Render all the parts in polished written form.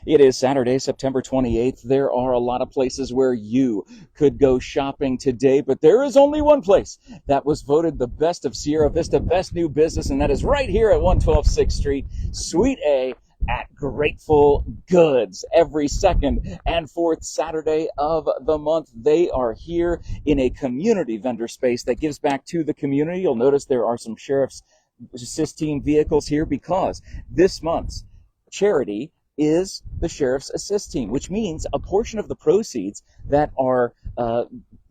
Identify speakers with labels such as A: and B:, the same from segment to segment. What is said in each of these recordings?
A: It is Saturday, September 28th. There are a lot of places where you could go shopping today, but there is only one place that was voted the best of Sierra Vista, best new business, and that is right here at 112 6th Street, Suite A at Grateful Goods. Every second and fourth Saturday of the month, they are here in a community vendor space that gives back to the community. You'll notice there are some Sheriff's Assist Team vehicles here because this month's charity is the Sheriff's Assist Team, which means a portion of the proceeds that are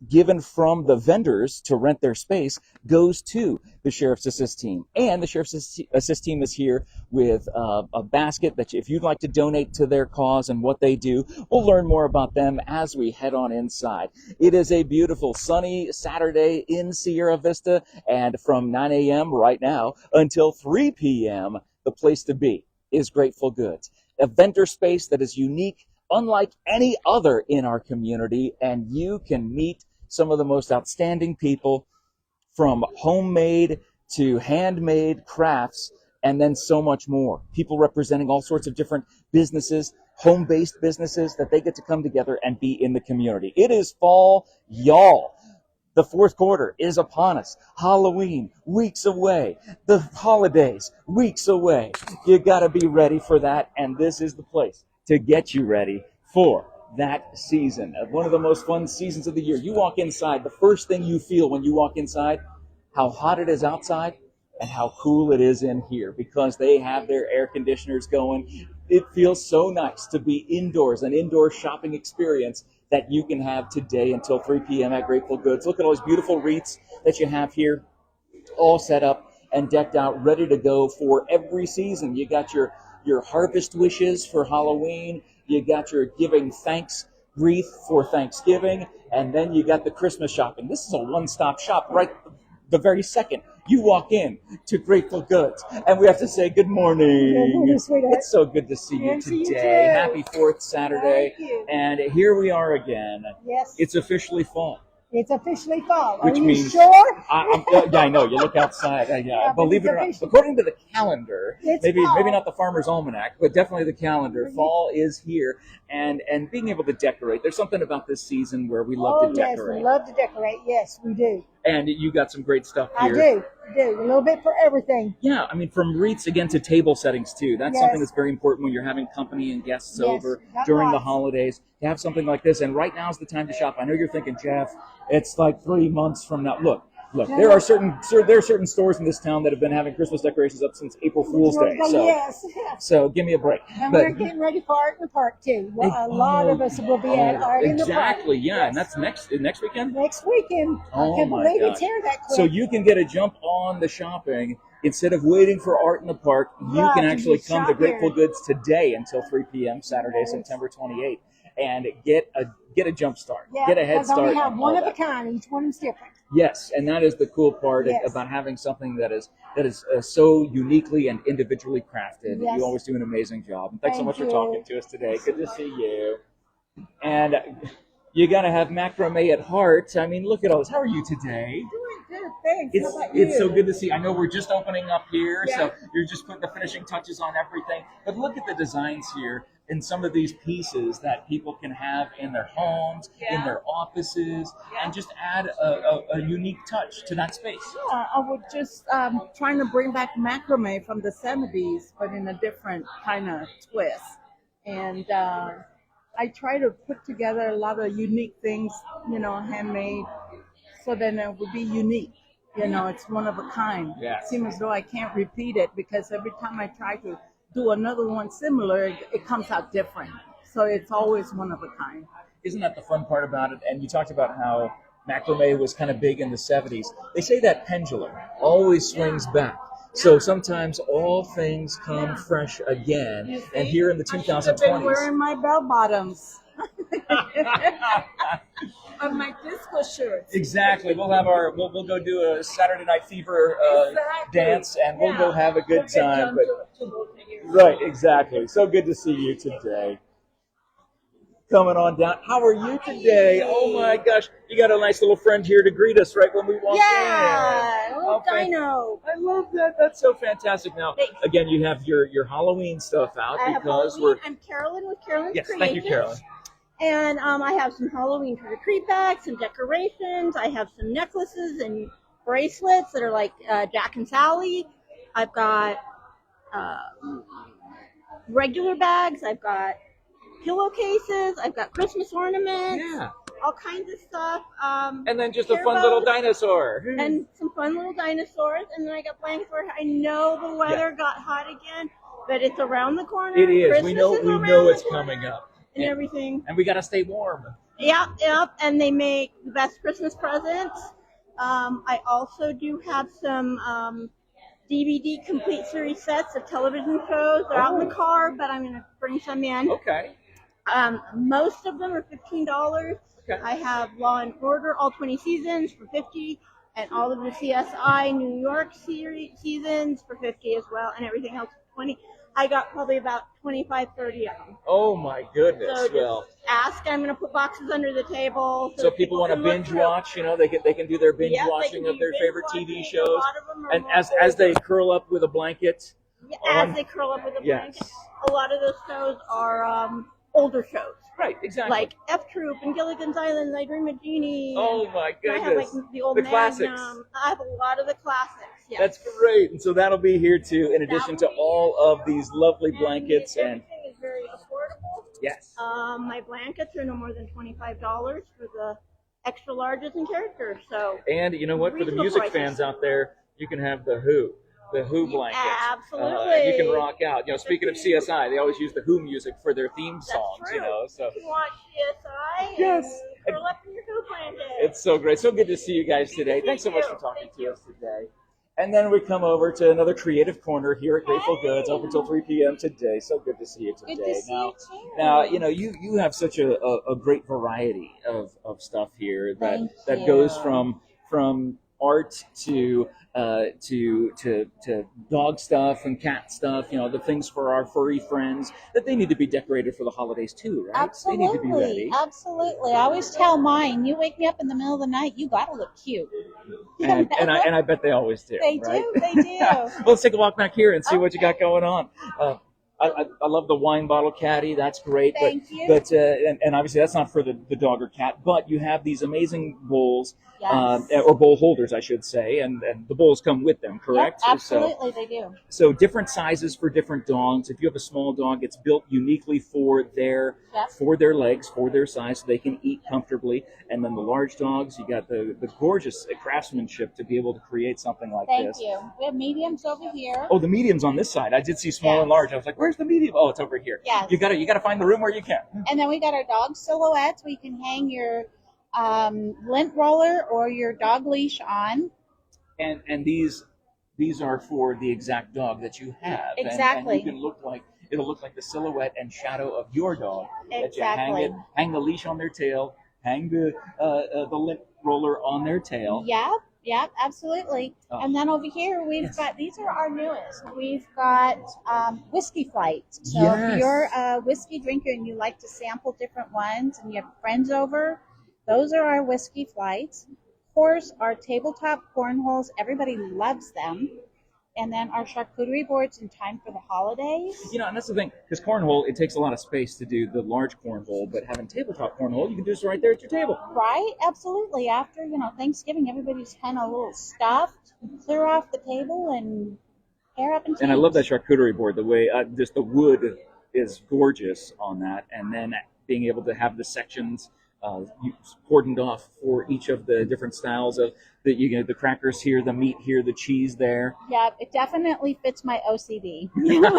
A: given from the vendors to rent their space goes to the Sheriff's Assist Team. And the Sheriff's Assist Team is here with a basket that if you'd like to donate to their cause and what they do, we'll learn more about them as we head on inside. It is a beautiful sunny Saturday in Sierra Vista, and from 9 a.m. right now until 3 p.m., the place to be is Grateful Goods, a vendor space that is unique, unlike any other in our community, and you can meet some of the most outstanding people, from homemade to handmade crafts, and then so much more. People representing all sorts of different businesses, home-based businesses, that they get to come together and be in the community. It is fall, y'all. The fourth quarter is upon us. Halloween, weeks away. The holidays, weeks away. You got to be ready for that, and this is the place to get you ready for that season. One of the most fun seasons of the year. You walk inside, the first thing you feel when you walk inside, how hot it is outside and how cool it is in here, because they have their air conditioners going. It feels so nice to be indoors, an indoor shopping experience that you can have today until 3 p.m. at Grateful Goods. Look at all those beautiful wreaths that you have here, all set up and decked out, ready to go for every season. You got your harvest wishes for Halloween. You got your giving thanks wreath for Thanksgiving. And then you got the Christmas shopping. This is a one-stop shop right the very second you walk in to Grateful Goods. And we have to say good morning.
B: Good morning, sweetheart.
A: It's so good to see you
B: And to you
A: today.
B: too.
A: Happy fourth Saturday.
B: Thank you.
A: And here we are again.
B: Yes.
A: It's officially fall.
B: It's officially fall.
A: Which
B: Are you
A: means
B: sure?
A: yeah, I know. You look outside.
B: Yeah,
A: believe it
B: but
A: or not,
B: it's
A: according to the calendar,
B: It's
A: maybe
B: fall.
A: not the Farmer's Almanac, but definitely the calendar, fall is here, and being able to decorate. There's something about this season where we love to
B: Yes,
A: decorate.
B: we love to decorate. Yes, we do.
A: And you got some great stuff
B: I
A: here.
B: do. A little bit for everything.
A: Yeah, I mean, from wreaths again to table settings too. That's
B: Yes.
A: something that's very important when you're having company and guests
B: Yes,
A: over
B: that's
A: during the
B: right.
A: holidays. To have something like this, and right now is the time to shop. I know you're thinking, Jeff, it's like 3 months from now. Look. There are certain stores in this town that have been having Christmas decorations up since April Fool's Day.
B: Yes.
A: So give me a break.
B: And
A: But
B: we're getting ready for Art in the Park too. Well, a lot of us will be at Art in the Park.
A: Exactly, yeah,
B: Yes.
A: and that's next weekend.
B: Next weekend.
A: Oh,
B: I can't
A: my
B: believe
A: God.
B: it's here that quick.
A: So you can get a jump on the shopping instead of waiting for Art in the Park. You
B: Right,
A: can
B: you
A: actually
B: just
A: come to
B: shop
A: Grateful
B: here.
A: Goods today until 3 p.m. Saturday,
B: Yes.
A: September 28th, and get a jump start,
B: Yeah,
A: get a head
B: because we
A: start.
B: have
A: on
B: one
A: all
B: of a
A: that.
B: kind. Each one is different.
A: Yes, and that is the cool part
B: Yes.
A: about having something that is so uniquely and individually crafted.
B: Yes.
A: You always do an amazing job. And thanks so
B: Thank
A: much for
B: you.
A: talking to us today. Good to see you. And you got to have macrame at heart. I mean, look at all this. How are you today?
B: Doing good. Thanks. How about
A: It's so
B: you?
A: good to see. I know we're just opening up here, so
B: Yeah.
A: you're just putting the finishing touches on everything. But look at the designs here and some of these pieces that people can have in their homes, in their offices, and just add a unique touch to that space.
C: Yeah, I was just trying to bring back macrame from the 70s, but in a different kind of twist. And I try to put together a lot of unique things, handmade, so then it would be unique. It's one of a kind.
A: Yes.
C: It seems as though I can't repeat it because every time I try to do another one similar, it comes out different. So it's always one of a kind.
A: Isn't that the fun part about it? And you talked about how macrame was kind of big in the 70s. They say that pendulum always swings back. So sometimes all things come fresh again.
C: You see?
A: And here in the
C: I should have been
A: 2020s.
C: wearing my bell bottoms. Of my disco shirts.
A: Exactly. We'll go do a Saturday Night Fever
C: Exactly.
A: dance, and we'll go have a good
C: We'll get
A: time.
C: done
A: But
C: to both of you.
A: right, exactly. So good to see you today. coming on down. How are you today? Oh my gosh, you got a nice little friend here to greet us right when we walk in.
B: Yeah, a little
A: Okay.
B: dino.
A: I love that. That's so fantastic. Now,
B: Thanks.
A: again, you have your Halloween stuff out
B: I have
A: because
B: Halloween.
A: we're.
B: I'm Carolyn with Carolyn's
A: Yes,
B: Creations.
A: thank you, Carolyn.
B: And I have some Halloween trick-or-treat bags, some decorations. I have some necklaces and bracelets that are like Jack and Sally. I've got regular bags. I've got pillowcases. I've got Christmas ornaments.
A: Yeah.
B: All kinds of stuff.
A: And then just a
B: care
A: fun little
B: about-
A: dinosaur.
B: and some fun little dinosaurs. And then I got blankets for. I know the weather got hot again, but it's around the corner.
A: It is.
B: Christmas
A: We know
B: around
A: it's
B: the corner
A: coming up.
B: and everything.
A: And we got to stay warm.
B: Yep. And they make the best Christmas presents. I also do have some DVD complete series sets of television shows. They're out in the car, but I'm going to bring some in.
A: Okay.
B: Most of them are $15.
A: Okay.
B: I have Law and Order, all 20 seasons for $50, and all of the CSI New York seasons for $50 as well, and everything else for $20. I got probably about 25, 30 of them.
A: Oh my goodness.
B: So
A: Well,
B: just ask. I'm going to put boxes under the table.
A: so people want to
B: can look
A: binge
B: through.
A: watch, they can do their binge
B: Yep, they
A: watching
B: can
A: of
B: do
A: their
B: binge
A: favorite
B: watching.
A: TV
B: A
A: shows.
B: lot of them are
A: And
B: more
A: as they curl up with a blanket.
B: as
A: on-
B: they curl up with a
A: Yes.
B: blanket. A lot of those shows are older shows.
A: Right, exactly.
B: Like F Troop and Gilligan's Island, I Dream of Jeannie.
A: Oh my
B: and I have like
A: goodness.
B: the old
A: The
B: Magnum.
A: classics.
B: I have a lot of the classics. Yes.
A: That's great. And so that'll be here too, in addition to
B: That'll be
A: all of these lovely blankets and
B: everything is very affordable.
A: yes.
B: My blankets are no more than $25 for the extra larges and characters. So
A: And you know what? For the
B: reasonable
A: music
B: prices.
A: fans out there, you can have the Who blanket.
B: Absolutely.
A: And you can rock out. Speaking of CSI, they always use the Who music for their theme
B: That's
A: songs.
B: true.
A: So
B: You can watch CSI
A: Yes.
B: and curl up in your Who blanket.
A: it's so great. So good to see you guys today. Thanks so much for talking to us today. And then we come over to another creative corner here at Grateful Goods, open until 3 p.m. today. So good to see you today.
B: Good to see you too.
A: Now, you have such a great variety of stuff here that
B: Thank
A: that
B: you.
A: goes from art to dog stuff and cat stuff. The things for our furry friends that they need to be decorated for the holidays too, right? They need to be ready.
D: Absolutely. I always tell mine, you wake me up in the middle of the night, you gotta look cute.
A: And I bet they always do.
D: They
A: right?
D: do, they do.
A: Well, let's take a walk back here and see what you got going on. I love the wine bottle caddy. That's great.
D: Thank you.
A: But and obviously that's not for the dog or cat. But you have these amazing bowls,
D: Yes.
A: or bowl holders, I should say, and the bowls come with them, correct?
D: Yep, absolutely, they do.
A: So different sizes for different dogs. If you have a small dog, it's built uniquely for their
D: Yep.
A: legs, for their size, so they can eat comfortably. And then the large dogs, you got the gorgeous craftsmanship to be able to create something like
D: Thank
A: this.
D: you. We have mediums over here.
A: Oh, the medium's on this side. I did see small and
D: Yes.
A: large. I was like, "Where's the medium?" Oh, it's over here.
D: Yes.
A: You gotta find the room where you can.
D: And then we got our dog silhouettes. We can hang your lint roller or your dog leash on.
A: And these are for the exact dog that you have.
D: Exactly.
A: And you can it'll look like the silhouette and shadow of your dog. That you
D: Exactly.
A: hang the leash on their tail, hang the lint roller on their tail.
D: Yep, absolutely.
A: Oh.
D: And then over here we've got, these are our newest. We've got whiskey flights. So
A: Yes.
D: if you're a whiskey drinker and you like to sample different ones and you have friends over, those are our whiskey flights. Of course, our tabletop cornholes, everybody loves them. And then our charcuterie boards in time for the holidays.
A: And that's the thing, because cornhole, it takes a lot of space to do the large cornhole, but having tabletop cornhole, you can do this right there at your table.
D: Right? Absolutely. After, Thanksgiving, everybody's kind of a little stuffed. Clear off the table and pair up and
A: And I
D: change.
A: love that charcuterie board, the way just the wood is gorgeous on that, and then being able to have the sections cordoned off for each of the different styles of the crackers here, the meat here, the cheese there.
D: Yeah, it definitely fits my OCD.
A: Keeping them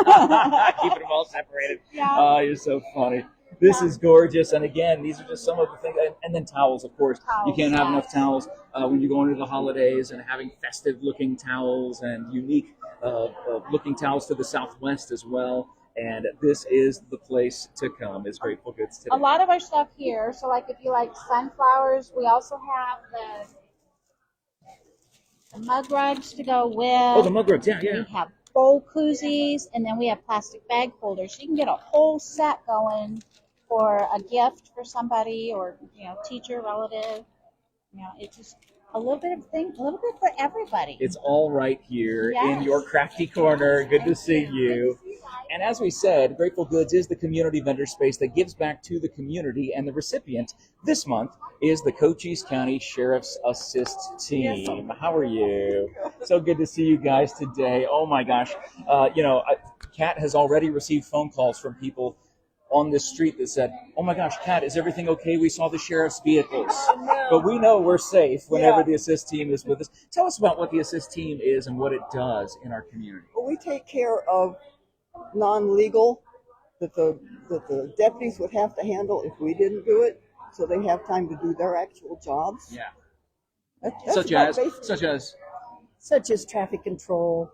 A: all separated.
D: Yeah.
A: Oh, you're so funny. This is gorgeous, and again, these are just some of the things, and then towels, of course. You
D: Towels,
A: can't have enough
D: yes.
A: towels when you go into the holidays, and having festive-looking towels and unique looking towels to the Southwest as well. And this is the place to come, is Grateful Goods today.
D: A lot of our stuff here, so like if you like sunflowers, we also have the mug rugs to go with.
A: Oh, the mug rugs, yeah.
D: We have bowl koozies, and then we have plastic bag holders. So you can get a whole set going or a gift for somebody, or teacher, relative. It's just a little bit of thing, a little bit for everybody.
A: It's all right here in
D: Yes.
A: your crafty corner. Good to see
D: Good
A: you.
D: to see you guys.
A: And as we said, Grateful Goods is the community vendor space that gives back to the community, and the recipient this month is the Cochise County Sheriff's Assist Team. How are you? So good to see you guys today. Oh my gosh. Kat has already received phone calls from people on this street that said, "Oh my gosh, Kat, is everything okay? We saw the sheriff's vehicles." But we know we're safe whenever the assist team is with us. Tell us about what the assist team is and what it does in our community.
E: Well, we take care of non-legal that the deputies would have to handle if we didn't do it, so they have time to do their actual jobs.
A: Yeah.
E: That's
A: Such
E: about
A: as,
E: basic.
F: such as traffic control,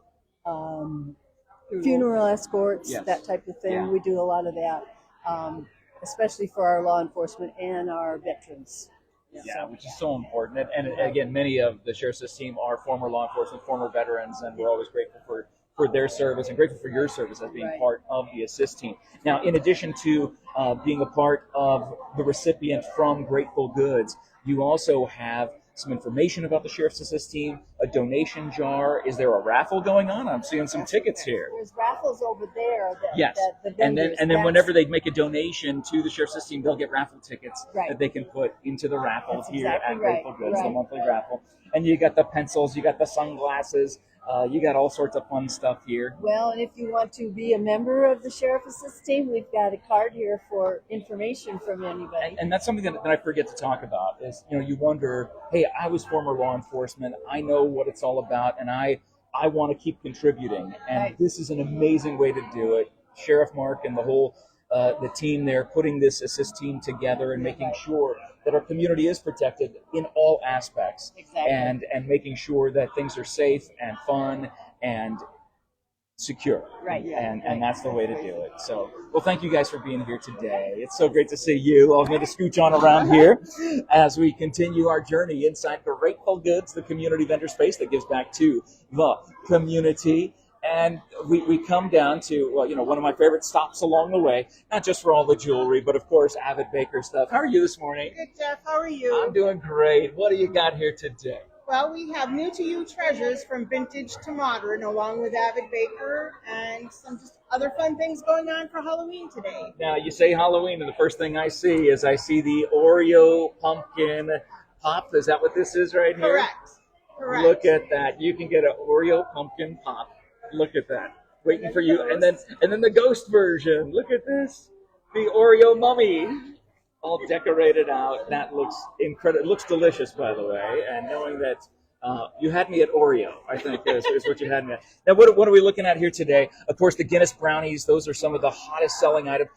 F: funeral escorts,
A: Yes.
F: that type of thing.
A: Yeah.
F: We do a lot of that, especially for our law enforcement and our veterans.
A: Yeah, which is so important. And again, many of the Sheriff's Assist team are former law enforcement, former veterans, and we're always grateful for their service and grateful for your service as being
F: Right.
A: part of the assist team. Now, in addition to being a part of the recipient from Grateful Goods, you also have some information about the Sheriff's Assist team, a donation jar. Is there a raffle going on? I'm seeing some tickets here.
F: There's raffles over there.
A: Yes,
F: That the
A: and
F: vendors,
A: then
F: that's-
A: whenever they make a donation to the Sheriff's Assist team, they'll get raffle tickets
F: Right.
A: that they can put into the raffle
F: That's
A: here
F: exactly
A: at Grateful
F: right,
A: Goods, the
F: right.
A: monthly raffle. And you got the pencils, you got the sunglasses, you got all sorts of fun stuff here.
F: Well, and if you want to be a member of the Sheriff Assist team, we've got a card here for information from anybody.
A: And that's something that I forget to talk about is, you wonder, hey, I was former law enforcement. I know what it's all about, and I want to keep contributing. And
F: Right.
A: this is an amazing way to do it. Sheriff Mark and the whole the team there putting this assist team together and making sure that our community is protected in all aspects.
F: Exactly.
A: And making sure that things are safe and fun and secure.
F: Right.
A: And that's the way to do it. So, well, thank you guys for being here today. It's so great to see you. I'm going to scooch on around here as we continue our journey inside Grateful Goods, the community vendor space that gives back to the community. And we come down to, one of my favorite stops along the way, not just for all the jewelry, but of course, Avid Baker stuff. How are you this morning?
G: Good, Jeff. How are you?
A: I'm doing great. What do you got here today?
G: Well, we have new to you treasures from vintage to modern, along with Avid Baker and some just other fun things going on for Halloween today.
A: Now, you say Halloween, and the first thing I see is the Oreo pumpkin pop. Is that what this is right here?
G: Correct.
A: Look at that. You can get an Oreo pumpkin pop. Look at that. Waiting for you. And then the ghost version. Look at this. The Oreo mummy. All decorated out. That looks incredible. It looks delicious, by the way. And knowing that you had me at Oreo, I think is what you had me at. Now, what are we looking at here today? Of course, the Guinness brownies. Those are some of the hottest selling items.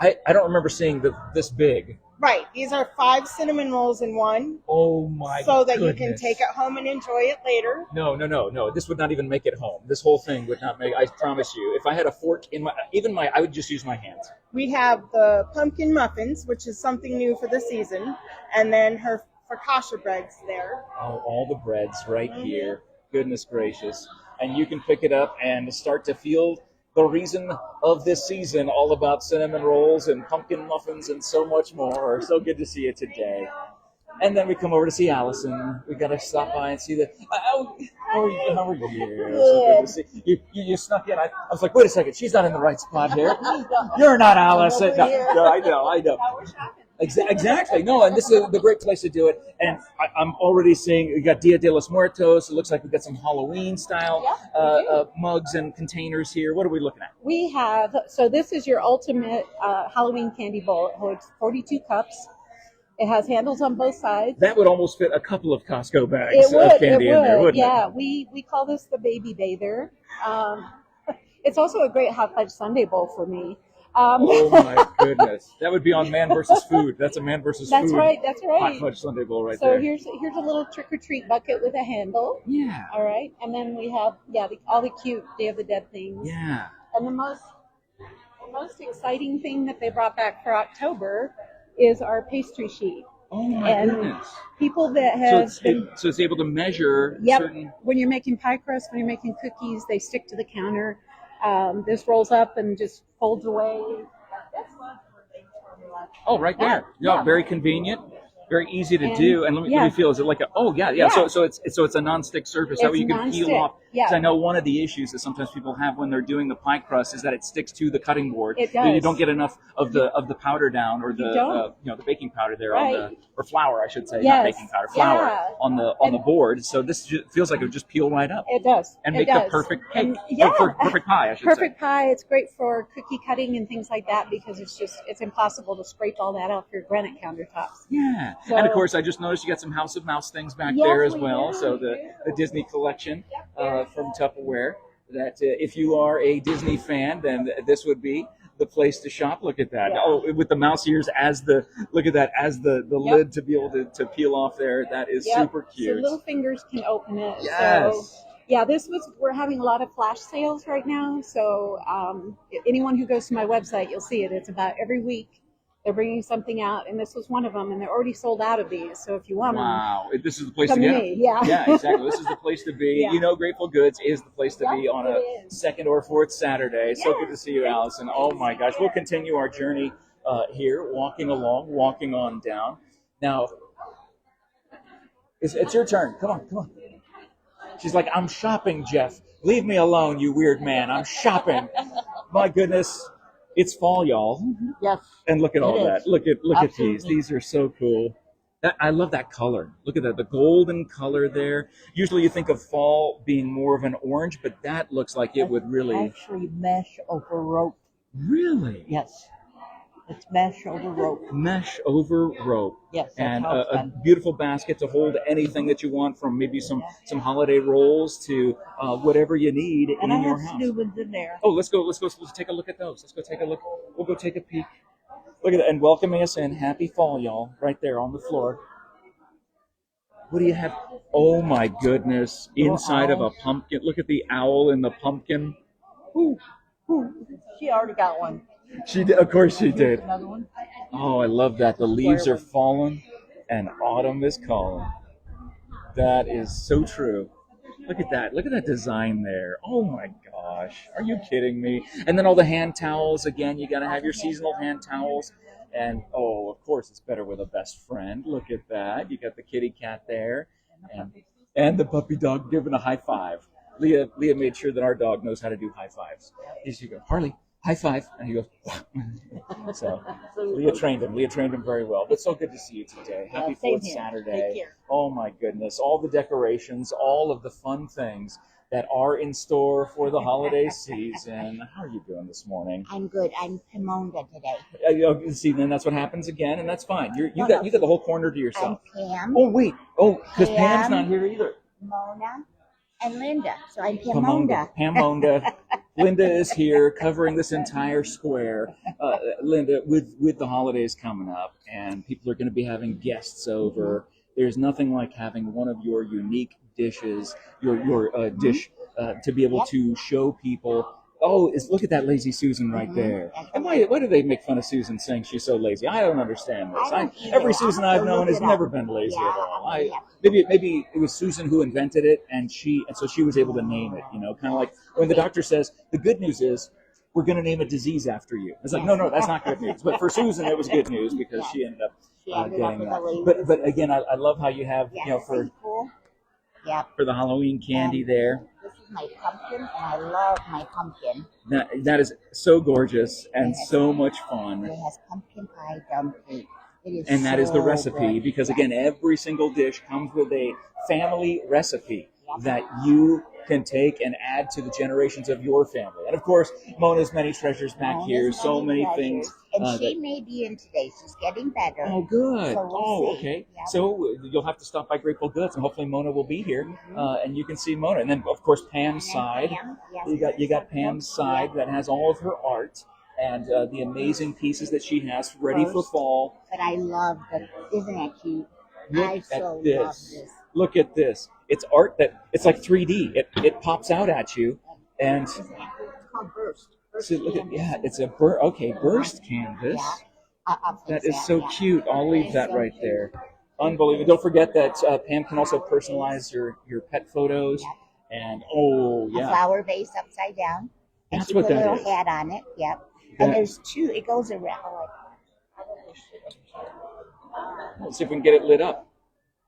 A: I don't remember seeing this big.
G: Right. These are 5 cinnamon rolls in one.
A: Oh my!
G: So that
A: goodness.
G: you can take it home and enjoy it later.
A: No. This would not even make it home. This whole thing would not make. I promise you. If I had a fork in I would just use my hands.
G: We have the pumpkin muffins, which is something new for the season, and then her focaccia breads there.
A: Oh, all the breads right here. Goodness gracious! And you can pick it up and start to feel the reason of this season, all about cinnamon rolls and pumpkin muffins and so much more. So good to see you today. And then we come over to see Allison. We got to stop by and see the. How are you? So good to see you. Snuck in. I was like, wait a second, she's not in the right spot here. You're not Allison. No, I know. Exactly. No, and this is the great place to do it. And I'm already seeing we got Dia de los Muertos. It looks like we got some Halloween style mugs and containers here. What are we looking at?
H: We have, so this is your ultimate Halloween candy bowl. It holds 42 cups. It has handles on both sides.
A: That would almost fit a couple of Costco bags of candy in there, wouldn't
H: yeah,
A: it?
H: we call this the baby bather. It's also a great hot fudge sundae bowl for me.
A: Oh my goodness. That would be on Man versus Food. That's a Man versus
H: That's
A: Food.
H: right.
A: Hot fudge sundae bowl right
H: So
A: there.
H: here's a little trick or treat bucket with a handle.
A: Yeah.
H: All right, and then we have all the cute Day of the Dead things.
A: Yeah.
H: And the most exciting thing that they brought back for October is our pastry sheet.
A: Oh my
H: And
A: goodness.
H: People that have
A: So it's able to measure
H: Yep.
A: certain.
H: When you're making pie crust, when you're making cookies, they stick to the counter. This rolls up and just folds away.
A: Oh, right there.
H: Yeah.
A: Very convenient, very easy to
H: And-
A: do. And let me
H: yeah.
A: feel. Is it like a? Oh, yeah.
H: Yeah.
A: So it's a non-stick surface. That
H: It's
A: way you can peel
H: non-stick.
A: off.
H: Yeah.
A: 'Cause I know one of the issues that sometimes people have when they're doing the pie crust is that it sticks to the cutting board.
H: It
A: You
H: does.
A: don't get enough of the powder down, or the
H: don't.
A: the baking powder there
H: Right.
A: on the, or flour, I should say, not
H: Yes.
A: baking powder, flour
H: Yeah.
A: on the board. So this feels like it would just peel right up
H: It does.
A: and
H: It
A: make
H: does.
A: the perfect cake.
H: And, yeah.
A: Perfect pie, I should say.
H: Perfect pie. It's great for cookie cutting and things like that because it's impossible to scrape all that off your granite countertops.
A: Yeah,
H: So-
A: and of course, I just noticed you got some House of Mouse things back
H: Yes,
A: there as
H: we
A: well.
H: do.
A: So the Disney collection from Tupperware. That if you are a Disney fan, then this would be the place to shop. Look at that!
H: Yeah.
A: Oh, with the mouse ears as the lid to be able to peel off there. That is
H: Yep.
A: super
H: So
A: cute.
H: little fingers can open it.
A: Yes.
H: So yeah, we're having a lot of flash sales right now. So anyone who goes to my website, you'll see it. It's about every week. They're bringing something out, and this was one of them, and they're already sold out of these. So if you want them,
A: Wow, this is the place
H: come
A: to
H: to
A: get
H: me.
A: 'em.
H: Yeah.
A: Yeah, exactly. This is the place to be.
H: Yeah.
A: You know, Grateful Goods is the place to be
H: Yep,
A: on
H: it
A: a
H: is.
A: second or fourth Saturday. So
H: Yeah.
A: good to see you, Allison. Oh my gosh, we'll continue our journey here, walking on down. Now, it's your turn. Come on. She's like, I'm shopping, Jeff. Leave me alone, you weird man. I'm shopping. My goodness, it's fall, y'all.
F: Yes.
A: And look at all
F: It
A: that.
F: is.
A: Look at these.
F: Absolutely.
A: These are so cool. I love that color. Look at that, the golden color there. Usually you think of fall being more of an orange, but that looks like it would really,
F: Actually, mesh over rope.
A: really
F: Yes. It's mesh over rope.
A: mesh over rope.
F: Yes. That's
A: And
F: how it's
A: a
F: done.
A: beautiful basket to hold anything that you want, from maybe some holiday rolls to whatever you need
F: And
A: in
F: I
A: your
F: have
A: house.
F: new ones in there.
A: Oh, let's go take a look at those. Let's go take a look. We'll go take a peek. Look at that, and welcoming us in. Happy fall, y'all, right there on the floor. What do you have? Oh my goodness. Inside of a pumpkin. Look at the owl in the pumpkin.
F: Ooh. She already got one.
A: She did, of course she
F: Here's
A: did.
F: another one.
A: Oh, I love that. The leaves are falling and autumn is calling. That is so true. Look at that. Look at that design there. Oh my gosh. Are you kidding me? And then all the hand towels. Again, you got to have your seasonal hand towels. And oh, of course, it's better with a best friend. Look at that. You got the kitty cat there. And the puppy dog giving a high five. Leah made sure that our dog knows how to do high fives. She goes, Harley, high five. And he goes, so Leah trained him very well. But so good to see you today. Happy
F: same
A: 4th
F: here.
A: Saturday.
F: Take care.
A: Oh my goodness. All the decorations, all of the fun things that are in store for the holiday season. How are you doing this morning?
I: I'm good. I'm Pimonga today.
A: See, then that's what happens again, and that's fine. You got the whole corner to
I: I'm
A: yourself.
I: Pam,
A: Oh wait, because Pam's
I: Pam.
A: not here either.
I: Mona, and Linda. So I'm Pimonga.
A: Pamonga. Linda is here covering this entire square. Linda, with the holidays coming up and people are going to be having guests over, there's nothing like having one of your unique dishes, your dish, to be able to show people. Oh, look at that lazy Susan right there. And why do they make fun of Susan saying she's so lazy? I don't understand this.
I: I don't either.
A: Every
I: I'll
A: Susan
I: have to
A: I've known
I: look
A: has
I: it up.
A: never been lazy
I: Yeah,
A: at all.
I: I'm gonna have to
A: Maybe it was Susan who invented it, and so she was able to name it. Kind of like when the doctor says the good news is we're going to name a disease after you. It's like no, that's not good news. But for Susan, it was good news because she ended up
I: She ended up
A: getting
I: with a lazy
A: that. But again, I love how you have
I: Yeah,
A: for
I: isn't cool. Yep.
A: for the Halloween candy there.
I: This is my pumpkin, and I love my pumpkin.
A: That is so gorgeous and so much fun.
I: It has pumpkin pie dump cake. It is
A: And that is the
I: so
A: recipe,
I: good.
A: because
I: Yes.
A: again, every single dish comes with a family recipe
I: Yep.
A: that you can take and add to the generations of your family. And of course, Mona's many treasures back
I: Mona's
A: here, so many
I: treasures.
A: things.
I: And she
A: that-
I: may be in today. She's getting better.
A: Oh, good.
I: So we'll see.
A: Okay.
I: Yep.
A: So you'll have to stop by Grateful Goods, and hopefully Mona will be here, and you can see Mona. And then, of course, Pam's
I: And
A: side.
I: Pam, yes,
A: You got
I: so
A: Pam's
I: good.
A: side
I: Yeah.
A: that has all of her art and the amazing pieces that she has ready for
I: First.
A: fall.
I: But I love isn't that cute?
A: Look
I: I
A: at
I: so love
A: this.
I: this.
A: Look at this. It's art that it's like 3D. It pops out at you, and
I: Isn't that cool? It's called Burst.
A: so look at it's a burst canvas.
I: Yeah. I'll
A: That
I: fix
A: is so
I: yeah.
A: cute. I'll leave
I: It's
A: that
I: so
A: right
I: cute.
A: there. Unbelievable. Don't forget that Pam can also personalize your pet photos.
I: Yep.
A: And oh
I: A
A: yeah,
I: flower vase upside down. And
A: That's
I: she
A: what
I: put a
A: that
I: little
A: is.
I: hat on it. Yep.
A: That-
I: And there's two. It goes around.
A: Let's see if we can get it lit up.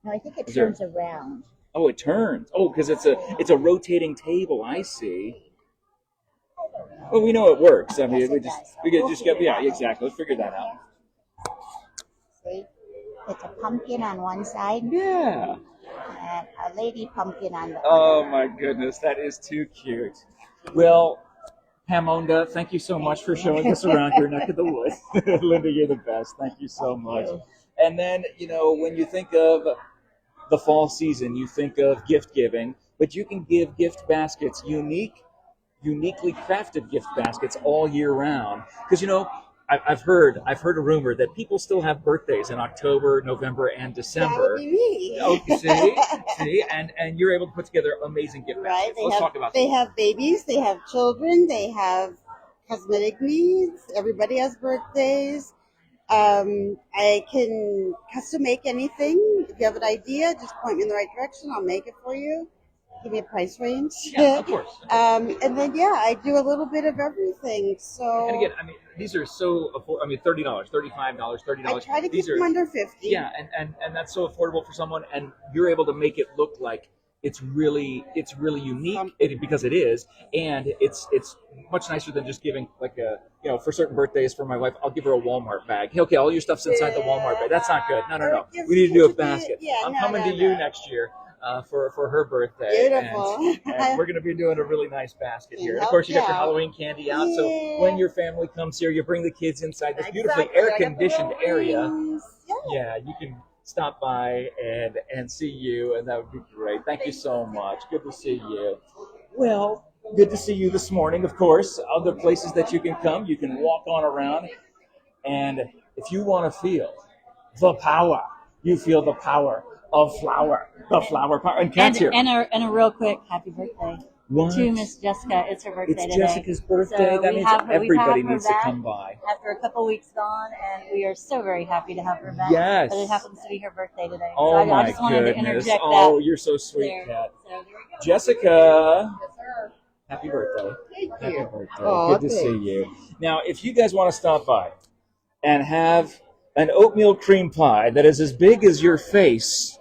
I: No, I think it
A: Is there-
I: turns around.
A: Oh, it turns. Oh, because it's a rotating table. I see. Well, we know it works. I mean,
I: Yes,
A: we
I: it
A: just
I: does.
A: we could
I: We'll
A: just
I: figure
A: get
I: it
A: yeah,
I: out.
A: exactly. Let's figure that out.
I: See? It's a pumpkin on one side
A: Yeah.
I: and a lady pumpkin on the other.
A: Oh my goodness, that is too cute. Well, Pamonda, thank you so much for showing us around your neck of the woods. Linda, you're the best. Thank you so much. And then, when you think of the fall season, you think of gift giving, but you can give gift baskets, uniquely crafted gift baskets all year round. Because I've heard a rumor that people still have birthdays in October, November, and December.
I: That would be me.
A: Oh, see, and you're able to put together amazing gift
I: Right?
A: baskets. Let's talk about
I: They
A: that.
I: have babies, they have children, they have cosmetic needs. Everybody has birthdays. I can custom make anything. If you have an idea, just point me in the right direction. I'll make it for you. Give me a price range.
A: Yeah, of course.
I: And then I do a little bit of everything. So
A: And again, I mean, these are so affordable. I mean, $30, $35, $30.
I: I try to
A: These
I: keep them
A: are
I: under 50.
A: yeah, and that's so affordable for someone, and you're able to make it look like it's really unique because it is, and it's much nicer than just giving like a for certain birthdays for my wife, I'll give her a Walmart bag. Okay, all your stuff's inside the Walmart bag. That's not good. No. We need to do a basket. I'm coming to you next year. For her birthday.
I: Beautiful.
A: And we're going to be doing a really nice basket here. And of course, you got your Halloween candy out.
I: Yeah.
A: So when your family comes here, you bring the kids inside this beautifully
I: Exactly. I got the
A: air-conditioned
I: little
A: area.
I: rings.
A: Yeah, you can stop by and see you, and that would be great. Thank you so much. Good to see you. Well, good to see you this morning, of course. Other places that you can come, you can walk on around. And if you want to feel the power, you feel the power of flower, the flower power. And Kat's here.
J: And a real quick happy birthday
A: What?
J: to Miss Jessica. It's her birthday
A: It's
J: today.
A: Jessica's birthday.
J: So
A: That
J: we
A: means
J: have her- we
A: everybody
J: have her
A: needs to
J: back
A: come by.
J: After a couple weeks gone, and we are so very happy to have her back.
A: Yes.
J: But it happens to be her birthday today.
A: Oh
J: so I
A: my
J: just wanted to
A: goodness.
J: interject
A: Oh,
J: that.
A: you're so sweet,
J: there.
A: Kat.
J: So there we go.
A: Jessica. Happy birthday.
I: Thank
A: Happy
I: you.
A: birthday.
I: Aw,
A: Good to see
I: thanks.
A: you. Now, if you guys want to stop by and have an oatmeal cream pie that is as big as your face,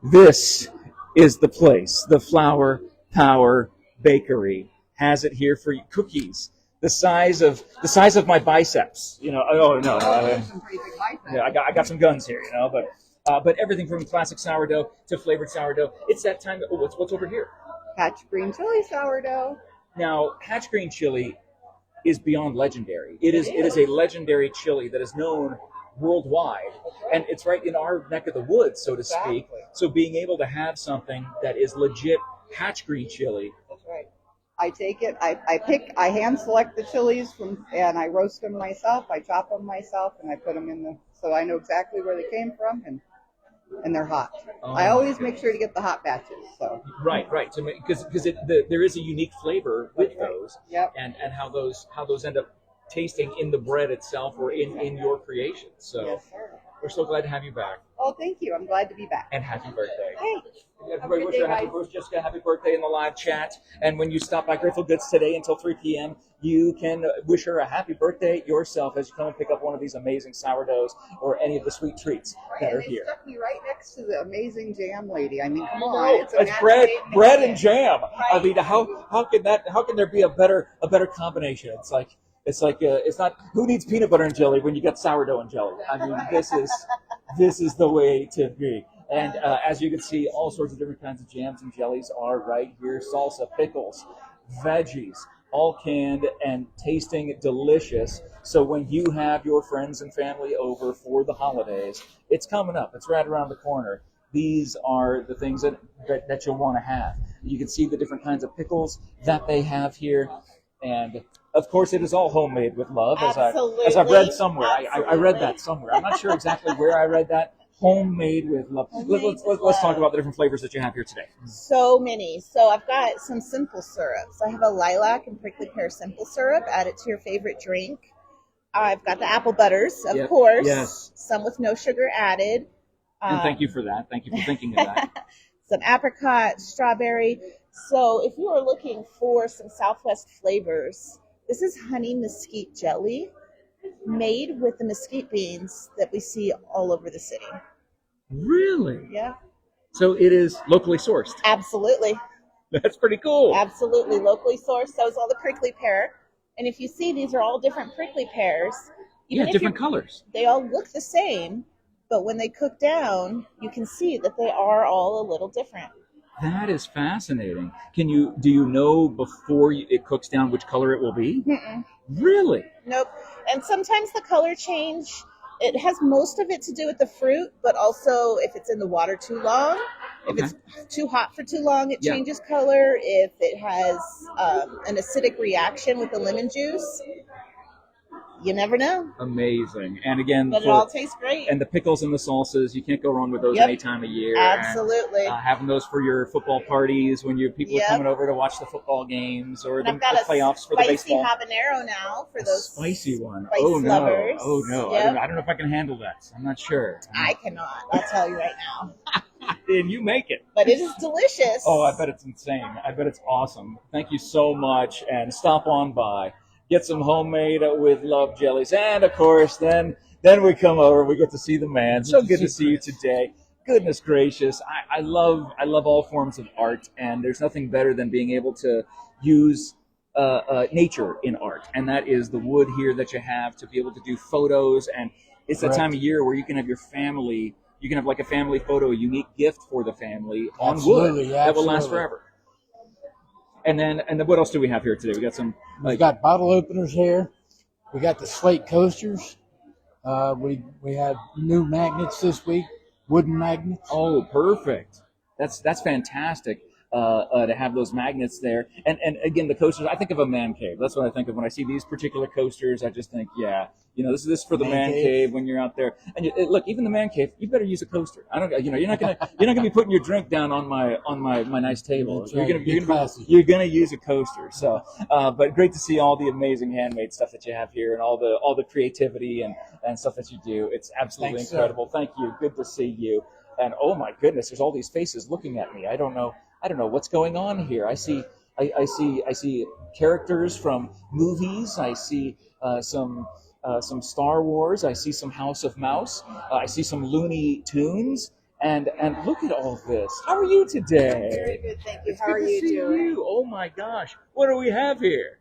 A: this is the place. The Flower Power Bakery has it here for you. Cookies the size of my biceps. Oh no. Yeah, I got some guns here. But everything from classic sourdough to flavored sourdough. It's that time. Oh, what's over here?
C: Hatch green chili sourdough.
A: Now, Hatch green chili is beyond legendary. It is a legendary chili that is known worldwide, and it's right in our neck of the woods, so to speak.
C: Exactly.
A: So being able to have something that is legit Hatch green chili.
C: That's right. I take it, I hand select the chilies and I roast them myself, I chop them myself, and I put them so I know exactly where they came from, and they're hot.
A: Oh,
C: I always make sure to get the hot batches. So
A: Right. Because there is a unique flavor with those,
C: Yep.
A: and how those end up tasting in the bread itself or in your creation. So
C: yes, sir.
A: we're so glad to have you back,
C: Oh, thank you. I'm glad to be back.
A: and happy birthday.
C: Hey,
A: Everybody
C: good
A: wish
C: day,
A: her happy
C: guys.
A: birthday, Jessica. Happy birthday in the live chat. And when you stop by Grateful Goods today until 3 p.m., you can wish her a happy birthday yourself as you come and pick up one of these amazing sourdoughs or any of the sweet treats that are
C: and they
A: here.
C: stuck me right next to the amazing jam lady. I mean, come
A: Oh,
C: on,
A: it's
C: a
A: bread
C: match made in
A: and jam. I mean, how can there be a better combination? It's not who needs peanut butter and jelly when you got sourdough and jelly. I mean, this is the way to be. And as you can see, all sorts of different kinds of jams and jellies are right here. Salsa, pickles, veggies, all canned and tasting delicious. So when you have your friends and family over for the holidays, it's coming up. It's right around the corner. These are the things that you'll want to have. You can see the different kinds of pickles that they have here. And of course, it is all homemade with love, as I've read somewhere. I read that somewhere. I'm not sure exactly where I read that. Homemade with love. Let's talk about the different flavors that you have here today.
D: So many. So I've got some simple syrups. I have a lilac and prickly pear simple syrup. Add it to your favorite drink. I've got the apple butters, of course.
A: Yes.
D: Some with no sugar added.
A: And thank you for that. Thank you for thinking of that.
D: Some apricot, strawberry. So if you are looking for some Southwest flavors, this is honey mesquite jelly. made with the mesquite beans that we see all over the city.
A: Really?
D: Yeah,
A: So it is locally sourced.
D: absolutely.
A: That's pretty cool.
D: Absolutely. Locally sourced. So is all the prickly pear. And if you see, these are all different prickly pears.
A: Yeah,
D: If
A: different colors.
D: They all look the same, but when they cook down, you can see that they are all a little different.
A: That is fascinating. Do you know before it cooks down which color it will be?
D: Mm-mm.
A: Really?
D: Nope. And sometimes the color change, it has most of it to do with the fruit, but also if it's in the water too long, if
A: Okay.
D: it's too hot for too long, it
A: Yeah.
D: changes color. If it has an acidic reaction with the lemon juice, you never know.
A: Amazing. And again,
D: But it all tastes great.
A: and the pickles and the salsas, you can't go wrong with those
D: Yep.
A: any time of year.
D: Absolutely.
A: And, having those for your football parties when people
D: Yep.
A: are coming over to watch the football games or
D: And
A: the
D: I've got a
A: playoffs for the
D: spicy
A: baseball.
D: habanero now for those
A: Spicy one.
D: spice
A: Oh no!
D: lovers.
A: Oh no!
D: Yep.
A: I don't know if I can handle that. I'm not sure.
D: I cannot. I'll tell you right now.
A: And you make it.
D: But it is delicious.
A: Oh, I bet it's insane. I bet it's awesome. Thank you so much, and stop on by. Get some homemade with love jellies, and of course, then we come over. We get to see the man. So good to see you today. Goodness gracious, I love all forms of art, and there's nothing better than being able to use nature in art, and that is the wood here that you have to be able to do photos. And it's that time of year where you can have your family. You can have like a family photo, a unique gift for the family on wood that will last forever. And then what else do we have here today? We got some.
K: We've got bottle openers here. We got the slate coasters. We have new magnets this week, wooden magnets.
A: Oh, perfect. That's fantastic to have those magnets there. And again, the coasters. I think of a man cave. That's what I think of when I see these particular coasters. I just think, yeah, this is for the man cave when you're out there. And look, even the man cave, you better use a coaster. I don't. You're not gonna be putting your drink down on my nice table. You're gonna use a coaster. So, but great to see all the amazing handmade stuff that you have here and all the creativity and stuff that you do. It's absolutely incredible. Thank you. Good to see you. And oh my goodness, there's all these faces looking at me. I don't know what's going on here. I see characters from movies. I see some Star Wars. I see some House of Mouse. I see some Looney Tunes. And look at all this. How are you today?
F: Very good, thank you.
A: It's
F: How
A: good
F: are
A: to
F: you
A: see
F: doing?
A: you. Oh my gosh. What do we have here?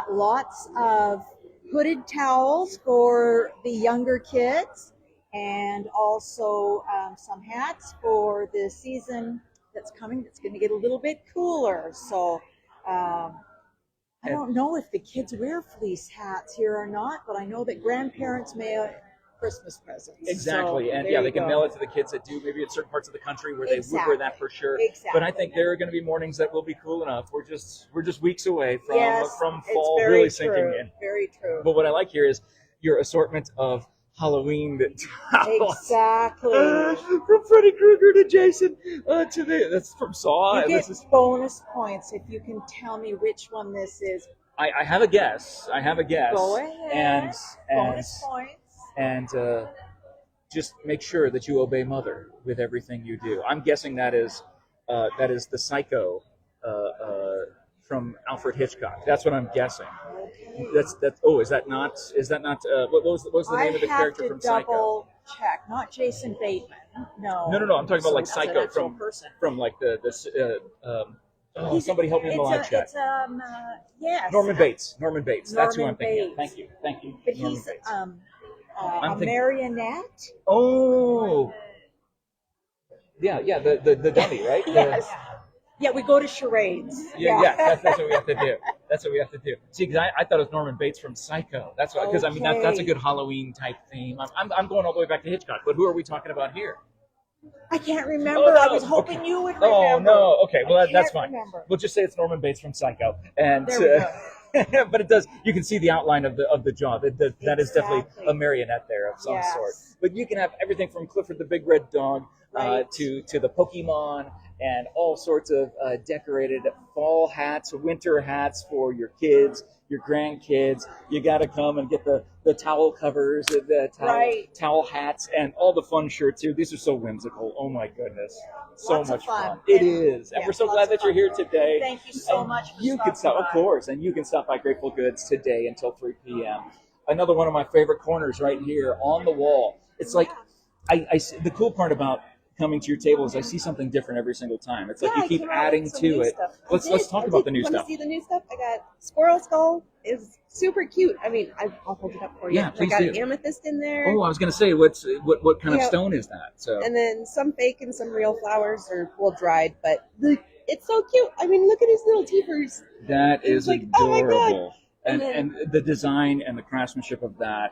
F: Lots of hooded towels for the younger kids, and also some hats for the season that's coming. It's going to get a little bit cooler. So I don't know if the kids wear fleece hats here or not, but I know that grandparents mail Christmas presents.
A: Exactly,
F: So
A: and
F: there
A: yeah,
F: you
A: they can
F: go.
A: mail it to the kids that do, maybe in certain parts of the country where they would wear that for sure.
F: Exactly.
A: But I think there are going to be mornings that will be cool enough. We're just weeks away from
F: Yes,
A: from
F: it's
A: fall
F: very
A: really
F: true,
A: sinking in.
F: Very true.
A: But what I like here is your assortment of Halloween towels.
F: Exactly.
A: From Freddy Krueger to Jason that's from Saw.
F: You
A: and
F: get
A: this is,
F: bonus points if you can tell me which one this is.
A: I have a guess.
F: Go ahead. Bonus points.
A: And just make sure that you obey Mother with everything you do. I'm guessing that is the Psycho from Alfred Hitchcock. That's what I'm guessing. That's. Oh, is that not? What was the name of the character from
F: I have to
A: Psycho?
F: double check. Not Jason Bateman. No.
A: No. I'm talking about like
F: So that's an
A: Psycho
F: actual person.
A: from like somebody help me in the live chat.
F: Yes.
A: Norman Bates. That's who I'm
F: Norman
A: thinking of.
F: Bates.
A: Thank you.
F: But
A: Norman
F: he's
A: Bates.
F: a marionette.
A: Oh. Yeah, the dummy, right?
F: Yes. Yeah, we go to charades.
A: Yeah. That's what we have to do. That's what we have to do. See, because I thought it was Norman Bates from Psycho. That's why. Because I mean, that's a good Halloween type theme. I'm going all the way back to Hitchcock. But who are we talking about here?
F: I can't remember.
A: Oh, no.
F: I was hoping you would remember.
A: Oh no. Okay. Well, that's fine.
F: Remember.
A: We'll just say it's Norman Bates from Psycho. And
F: There we go.
A: but it does. You can see the outline of the jaw. That is definitely a marionette there of some sort. But you can have everything from Clifford the Big Red Dog to the Pokemon and all sorts of decorated fall hats, winter hats for your kids, your grandkids. You got to come and get the towel covers, the towel hats, and all the fun shirts here. These are so whimsical. Oh my goodness. So
F: Lots
A: much
F: of fun.
A: It is. And we're so glad that you're here today.
F: Thank you so
A: And
F: much for
A: you can
F: stopping
A: stop,
F: by.
A: of course, and you can stop by Grateful Goods today until 3 p.m. another one of my favorite corners right here on the wall. It's like the cool part about coming to your table is I see something different every single time. It's like you keep adding to it. Let's talk about the new stuff.
L: Want to see the new stuff? I got Squirrel Skull is super cute. I mean, I'll hold it up for you.
A: Yeah, please
L: I got
A: do.
L: an amethyst in there.
A: Oh, I was going to say, what kind of stone is that? So.
L: And then some fake and some real flowers are dried, but it's so cute. I mean, look at his little teepers.
A: That is
L: like,
A: adorable.
L: oh my God.
A: And the design and the craftsmanship of that.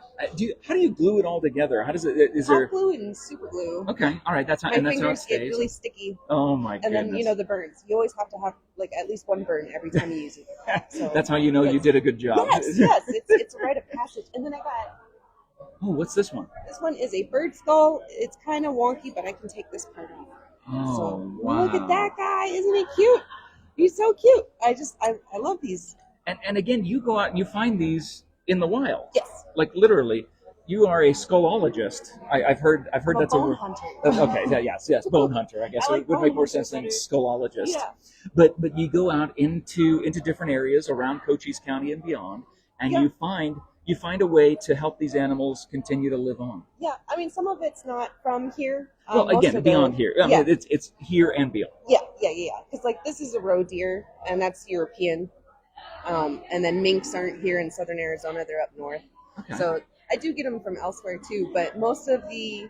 A: How do you glue it all together? How does it? Is
L: Hot
A: there
L: glue and super glue.
A: Okay, all right. That's how.
L: My
A: And that's how it
L: fingers get
A: stays.
L: really sticky.
A: Oh my goodness.
L: And then the burns. You always have to have like at least one burn every time you use it. So,
A: That's how you know you did a good job.
L: yes, it's a rite of passage. And then I got
A: Oh, what's this one?
L: this one is a bird skull. It's kind of wonky, but I can take this part off.
A: Oh,
L: So
A: wow.
L: look at that guy! Isn't he cute? He's so cute. I love these.
A: And again, you go out and you find these in the wild.
L: Yes.
A: Like literally, you are a skullologist. I've heard
L: I'm a
A: that's
L: bone
A: a
L: hunter.
A: Okay, yes, bone hunter. I guess
L: I like
A: it would make
L: bone
A: more
L: hunters
A: sense than
L: better.
A: skullologist.
L: Yeah.
A: But you go out into different areas around Cochise County and beyond, and
L: Yeah.
A: you find a way to help these animals continue to live on.
L: Yeah, I mean, some of it's not from here.
A: Well,
L: Most
A: again,
L: of
A: beyond here. I
L: yeah.
A: mean, it's here and beyond.
L: Yeah. Because like this is a roe deer, and that's European. And then minks aren't here in southern Arizona; they're up north.
A: Okay.
L: So I do get them from elsewhere too, but most of the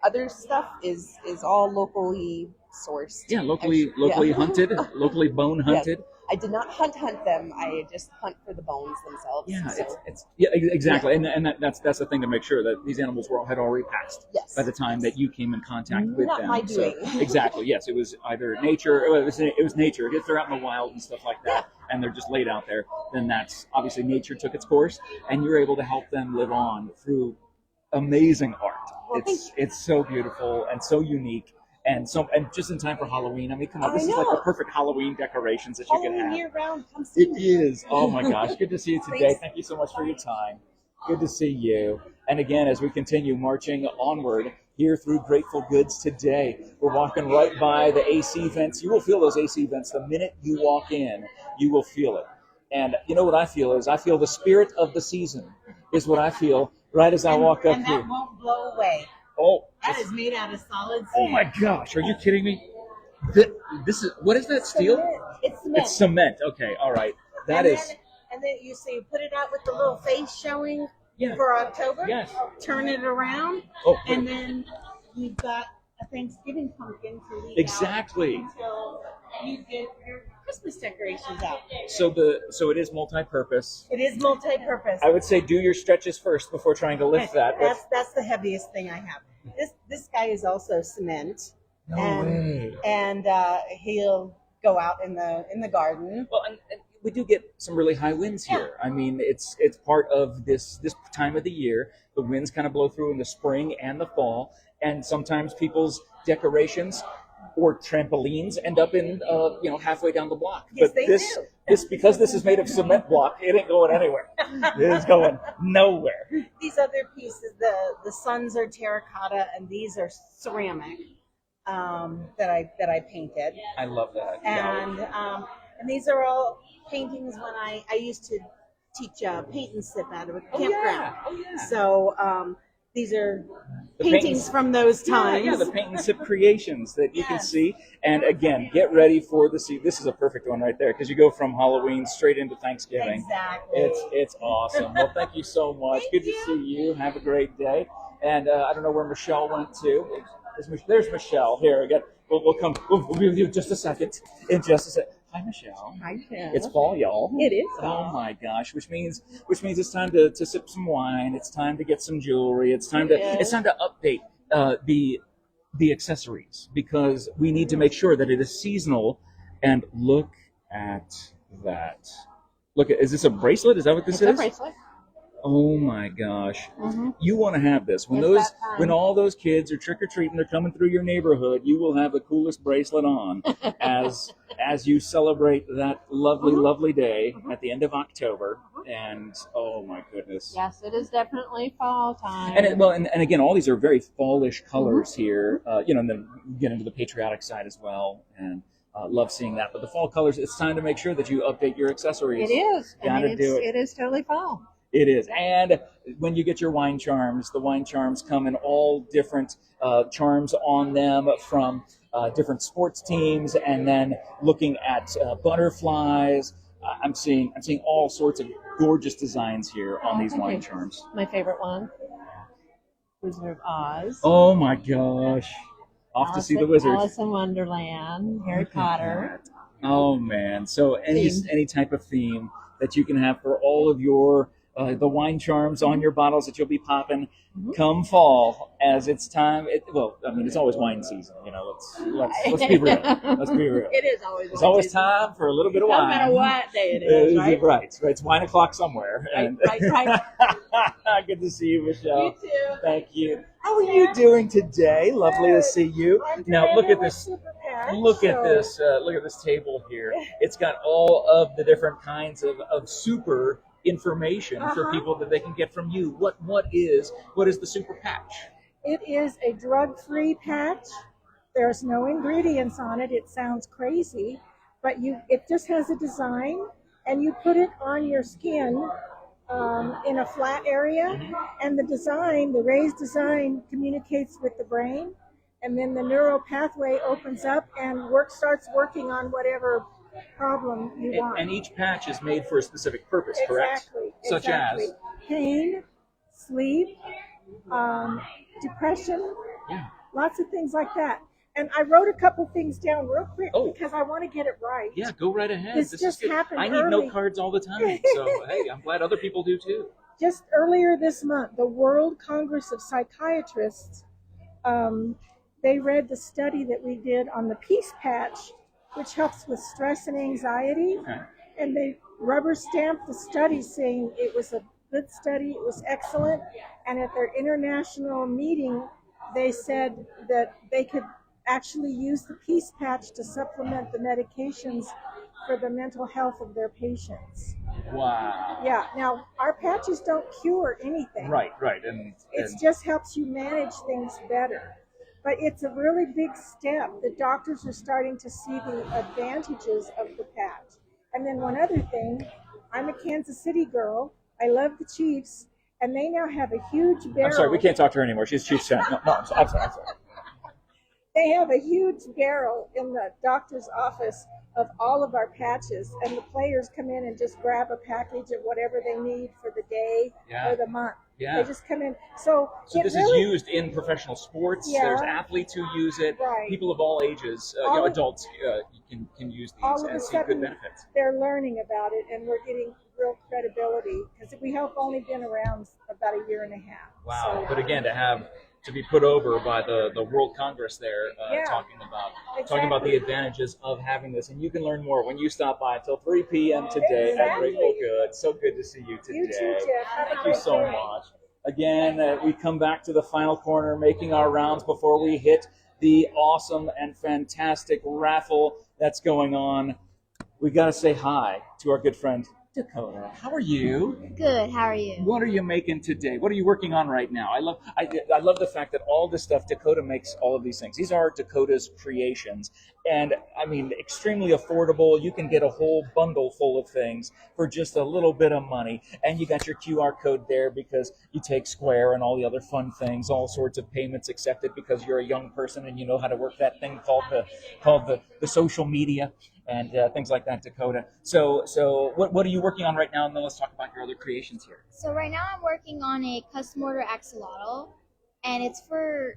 L: other stuff is all locally sourced.
A: Yeah, locally
L: Yeah.
A: hunted, locally bone hunted.
L: Yes. I did not hunt them. I just hunt for the bones themselves.
A: Yeah,
L: so.
A: exactly, and that's the thing to make sure that these animals had already passed
L: Yes.
A: by the time that you came in contact with
L: Not
A: them.
L: my
A: So,
L: doing.
A: exactly, yes, it was either nature. It was nature. If they're out in the wild and stuff like that, and they're just laid out there, then that's obviously nature took its course, and you're able to help them live on through amazing art.
L: Well,
A: It's so beautiful and so unique. And just in time for Halloween. I mean, come on,
L: I
A: this is like the
L: know.
A: perfect Halloween decorations that you can
L: Halloween
A: have.
L: year round. Come see
A: It
L: me.
A: is. Oh my gosh. Good to see you today.
L: Thanks.
A: Thank you so much for your time. Good to see you. And again, as we continue marching onward here through Grateful Goods today, we're walking right by the AC vents. You will feel those AC vents the minute you walk in. You will feel it. And you know what I feel is I feel the spirit of the season is what I feel right as I walk up
G: and
A: here.
G: that won't blow away.
A: Oh,
G: That is made out of solid
A: oh
G: sand.
A: my gosh. Are you kidding me? This is, what is that, steel?
G: It's cement.
A: It's cement. Okay, all right. That
G: and
A: is.
G: Then, and then you put it out with the little face showing
A: Yeah.
G: for October.
A: Yes.
G: Turn it around.
A: Oh,
G: And then you've got a Thanksgiving pumpkin to leave
A: Exactly.
G: out until you get your Christmas decorations out.
A: So it is multi-purpose.
G: It is multi-purpose.
A: I would say do your stretches first before trying to lift that. But
G: That's the heaviest thing I have. This guy is also cement.
A: no
G: and
A: way.
G: and he'll go out in the garden.
A: Well, and we do get some really high winds here. I mean, it's part of this time of the year. The winds kind of blow through in the spring and the fall, and sometimes people's decorations or trampolines end up in halfway down the block.
G: Yes,
A: but
G: they
A: this
G: do.
A: because this is made of cement block, it ain't going anywhere. It is going nowhere.
G: These other pieces, the suns are terracotta, and these are ceramic that I painted.
A: I love that.
G: And these are all paintings when I used to teach paint and sip out of a campground.
A: Oh yeah.
G: So these are
A: The
G: paintings from those times.
A: Yeah, the paint and sip creations that you can
G: Yes.
A: see. And again, get ready for this is a perfect one right there because you go from Halloween straight into Thanksgiving.
G: Exactly.
A: It's awesome. Well, thank you so much. Good to see you. Have a great day. And I don't know where Michelle went to. There's Michelle. Here again. We'll come. We'll be with you in just a second. In just a second. Hi, Michelle.
L: Hi, Jen.
A: It's fall, y'all.
L: It is
A: Oh
L: fall.
A: my gosh! Which means it's time to sip some wine. It's time to get some jewelry. It's time to update the accessories because we need to make sure that it is seasonal. And look at that. Is this a bracelet? Is that what this is?
L: It's a bracelet.
A: Oh my gosh.
L: Mm-hmm.
A: You want to have this. When
L: It's that time.
A: when all those kids are trick or treating, they're coming through your neighborhood, you will have the coolest bracelet on as you celebrate that lovely day at the end of October. And oh my goodness.
H: Yes, it is definitely fall time.
A: And again, all these are very fallish colors here. And then we get into the patriotic side as well, and love seeing that. But the fall colors, it's time to make sure that you update your accessories.
H: It is.
A: Gotta do it.
H: It is totally fall.
A: It is. And when you get your wine charms, the wine charms come in all different charms on them from different sports teams, and then looking at butterflies. I'm seeing all sorts of gorgeous designs here on these wine charms.
H: My favorite one, Wizard of Oz.
A: Oh my gosh. Off to see the wizard.
H: Alice in Wonderland, Harry Potter.
A: Oh man. So any type of theme that you can have for all of your the wine charms on your bottles that you'll be popping come fall, as it's time. It's always wine season. Let's be real. Let's be real.
C: It is always.
A: It's always time for a little bit of wine.
C: No matter what day it is, right?
A: Right. It's wine o'clock somewhere.
C: Right.
A: Good to see you, Michelle.
C: You too.
A: Thank you. How are you doing today? Lovely to see you. Now look at this. Look at this. Look at this table here. It's got all of the different kinds of super information for people that they can get from you. What is the super patch?
M: It is a drug-free patch. There's no ingredients on it. It sounds crazy, but it just has a design, and you put it on your skin in a flat area, and the raised design communicates with the brain, and then the neural pathway opens up and starts working on whatever problem you want.
A: And each patch is made for a specific purpose, correct? Such as
M: pain, sleep, depression, lots of things like that. And I wrote a couple things down real quick because I want to get it right.
A: Yeah, go right ahead.
M: This just happened
A: I need
M: early.
A: note cards all the time, so hey, I'm glad other people do too.
M: Just earlier this month, the World Congress of Psychiatrists, they read the study that we did on the Peace Patch, which helps with stress and anxiety. Okay. And they rubber stamped the study saying it was a good study, it was excellent. And at their international meeting, they said that they could actually use the Peace Patch to supplement the medications for the mental health of their patients.
A: Wow.
M: Yeah. Now, our patches don't cure anything.
A: Right. And
M: it just helps you manage things better. But it's a really big step. The doctors are starting to see the advantages of the patch. And then one other thing, I'm a Kansas City girl. I love the Chiefs, and they now have a huge barrel.
A: I'm sorry, we can't talk to her anymore. She's Chiefs fan. No, I'm sorry.
M: They have a huge barrel in the doctor's office of all of our patches, and the players come in and just grab a package of whatever they need for the day or the month.
A: Yeah.
M: They just come in. So
A: this is used in professional sports.
M: Yeah.
A: There's athletes who use it.
M: Right.
A: People of all ages, adults can use these
M: all of
A: and
M: a
A: see good
M: sudden,
A: benefits.
M: they're learning about it, and we're getting real credibility because we have only been around about a year and a half.
A: Wow.
M: So,
A: But again, to be put over by the World Congress there, talking about the advantages of having this. And you can learn more when you stop by until 3 p.m. today at Grateful Good. So good to see you today.
M: You too, Jeff.
A: Thank you so much. Again, we come back to the final corner, making our rounds before we hit the awesome and fantastic raffle that's going on. We got to say hi to our good friend Dakota. How are you?
N: Good. How are you?
A: What are you making today? What are you working on right now? I love the fact that all this stuff, Dakota makes all of these things. These are Dakota's creations. And I mean, extremely affordable. You can get a whole bundle full of things for just a little bit of money. And you got your QR code there because you take Square and all the other fun things, all sorts of payments accepted because you're a young person and you know how to work that thing called the social media and things like that, Dakota. So what are you working on right now? And then let's talk about your other creations here.
N: So right now I'm working on a custom order axolotl, and it's for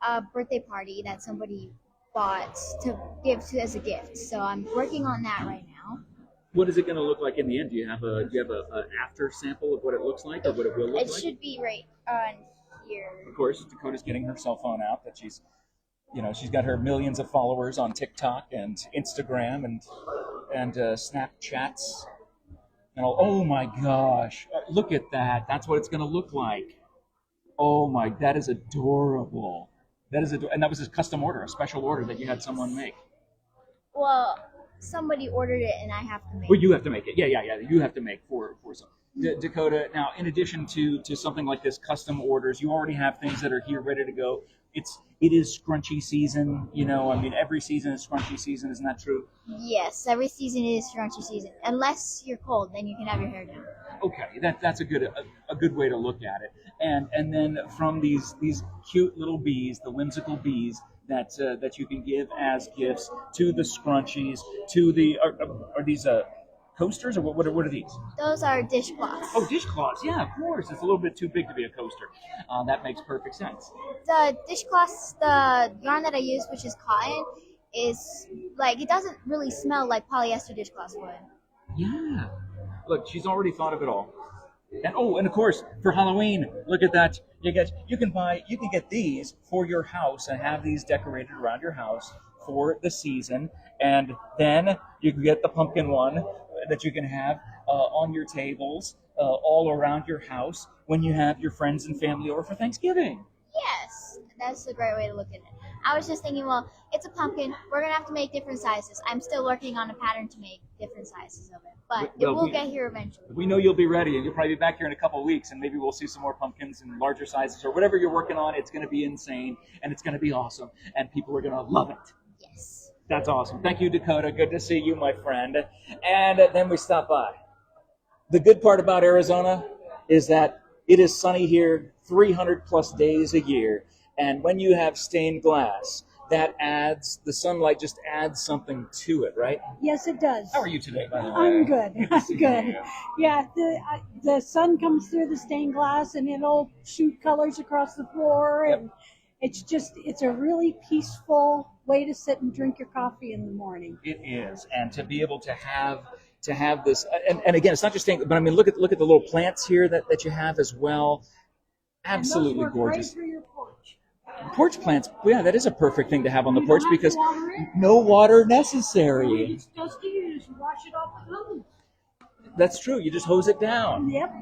N: a birthday party that somebody bought to give to as a gift. So I'm working on that right now.
A: What is it going to look like in the end? Do you have a after sample of what it looks like or what it will look like?
N: It should be right on here.
A: Of course, Dakota's getting her cell phone out that she's got her millions of followers on TikTok and Instagram and Snapchats. And oh my gosh, look at that. That's what it's going to look like. Oh my, that is adorable. And that was a custom order, a special order that you had someone make.
N: Well, somebody ordered it and I have to make it.
A: Well, you have to make it. Yeah. You have to make for some. Dakota, now in addition to something like this, custom orders, you already have things that are here ready to go. It is scrunchy season, every season is scrunchy season, isn't that true?
N: Yes, every season is scrunchy season. Unless you're cold, then you can have your hair down.
A: Okay, that's a good way to look at it. And then from these cute little bees, the whimsical bees that you can give as gifts to the scrunchies, to the are these coasters or what are these?
N: Those are dishcloths.
A: Oh, dishcloths. Yeah, of course. It's a little bit too big to be a coaster. That makes perfect sense.
N: The dishcloths, the yarn that I use, which is cotton, is like it doesn't really smell like polyester dishcloths would.
A: Yeah. Look, she's already thought of it all. And of course, for Halloween, look at that. You can get these for your house and have these decorated around your house for the season. And then you can get the pumpkin one that you can have on your tables all around your house when you have your friends and family over for Thanksgiving.
N: Yes, that's a great way to look at it. I was just thinking, well, it's a pumpkin. We're gonna have to make different sizes. I'm still working on a pattern to make different sizes of it, but it will get here eventually.
A: We know you'll be ready, and you'll probably be back here in a couple of weeks, and maybe we'll see some more pumpkins in larger sizes or whatever you're working on. It's going to be insane, and it's going to be awesome, and people are going to love it.
N: Yes.
A: That's awesome. Thank you, Dakota. Good to see you, my friend. And then we stop by. The good part about Arizona is that it is sunny here 300 plus days a year. And when you have stained glass, the sunlight just adds something to it, right?
O: Yes, it does.
A: How are you today, by the way?
O: I'm good. I'm
A: see
O: good.
A: you.
O: Yeah, the sun comes through the stained glass and it'll shoot colors across the floor, and it's a really peaceful way to sit and drink your coffee in the morning.
A: It is, and to be able to have this, and again, it's not just stained, but I mean, look at the little plants here that you have as well. Absolutely gorgeous.
O: Right for your porch.
A: Porch plants, yeah, that is a perfect thing to have on the porch because no water necessary.
O: It's dusty, you just wash it off the hose.
A: That's true. You just hose it down.
O: Yep.